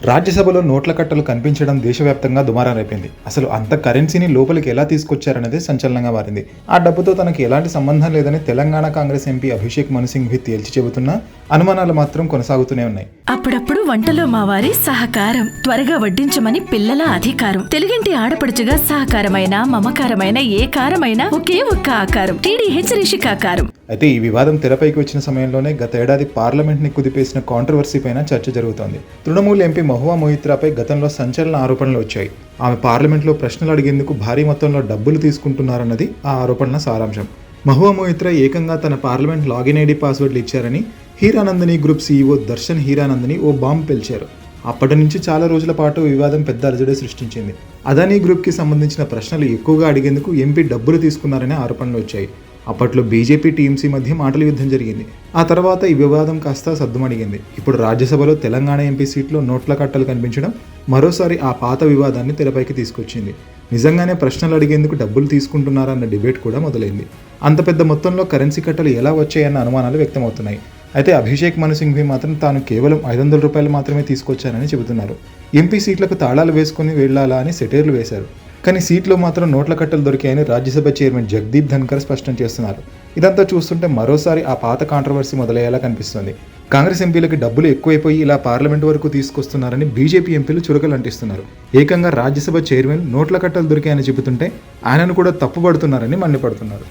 రాజ్యసభలో నోట్ల కట్టలు కనిపించడం దేశవ్యాప్తంగా దుమారం రేపింది. అసలు అంత కరెన్సీని లోపలికి ఎలా తీసుకొచ్చారనేది సంచలనంగా మారింది. ఆ డబ్బుతో తనకి ఎలాంటి సంబంధం లేదని తెలంగాణ కాంగ్రెస్ ఎంపీ అభిషేక్ మను సింఘ్వి తేల్చి చెబుతున్నా అనుమానాలు మాత్రం కొనసాగుతూనే ఉన్నాయి. అప్పుడప్పుడు వంటలో మా వారి సహకారం, త్వరగా వడ్డించమని పిల్లల అధికారం, తెలుగింటి ఆడపడుచుగా సహకారమైన మమకారమైన ఏ కారమైనా ఒకే ఒక్క ఆకారం, టీడీహెచ్ రిషికాకారం. అయితే ఈ వివాదం తెరపైకి వచ్చిన సమయంలోనే గతేడాది పార్లమెంట్ ని కుదిపేసిన కాంట్రవర్సీ పైన చర్చ జరుగుతోంది. తృణమూల్ ఎంపీ మహువా మొయిత్రాపై గతంలో సంచలన ఆరోపణలు వచ్చాయి. ఆమె పార్లమెంట్లో ప్రశ్నలు అడిగేందుకు భారీ మొత్తంలో డబ్బులు తీసుకుంటున్నారన్నది ఆ ఆరోపణల సారాంశం. మహువా మొయిత్రా ఏకంగా తన పార్లమెంట్ లాగిన్ ఐడి పాస్వర్డ్లు ఇచ్చారని హీరానందని గ్రూప్ సీఈఓ దర్శన్ హీరానందని ఓ బాంబు పేల్చారు. అప్పటి నుంచి చాలా రోజుల పాటు వివాదం పెద్ద అలజడే సృష్టించింది. అదానీ గ్రూప్కి సంబంధించిన ప్రశ్నలు ఎక్కువగా అడిగేందుకు ఎంపీ డబ్బులు తీసుకున్నారనే ఆరోపణలు వచ్చాయి. అప్పట్లో బీజేపీ టీఎంసీ మధ్య మాటల యుద్ధం జరిగింది. ఆ తర్వాత ఈ వివాదం కాస్త సద్దుమణిగింది. ఇప్పుడు రాజ్యసభలో తెలంగాణ ఎంపీ సీట్లో నోట్ల కట్టలు కనిపించడం మరోసారి ఆ పాత వివాదాన్ని తెరపైకి తీసుకొచ్చింది. నిజంగానే ప్రశ్నలు అడిగేందుకు డబ్బులు తీసుకుంటున్నారన్న డిబేట్ కూడా మొదలైంది. అంత పెద్ద మొత్తంలో కరెన్సీ కట్టలు ఎలా వచ్చాయన్న అనుమానాలు వ్యక్తమవుతున్నాయి. అయితే అభిషేక్ మను సింఘ్వి మాత్రం తాను కేవలం 500 రూపాయలు మాత్రమే తీసుకొచ్చానని చెబుతున్నారు. ఎంపీ సీట్లకు తాళాలు వేసుకుని వెళ్లాలా అని సెటైర్లు వేశారు. కానీ సీట్లో మాత్రం నోట్ల కట్టలు దొరికాయని రాజ్యసభ చైర్మన్ జగదీప్ ధన్కర్ స్పష్టం చేస్తున్నారు. ఇదంతా చూస్తుంటే మరోసారి ఆ పాత కాంట్రవర్సీ మొదలయ్యేలా కనిపిస్తుంది. కాంగ్రెస్ ఎంపీలకి డబ్బులు ఎక్కువైపోయి ఇలా పార్లమెంట్ వరకు తీసుకొస్తున్నారని బీజేపీ ఎంపీలు చురకలు అంటిస్తున్నారు. ఏకంగా రాజ్యసభ చైర్మన్ నోట్ల కట్టలు దొరికాయని చెబుతుంటే ఆయనను కూడా తప్పుపడుతున్నారని మండిపడుతున్నారు.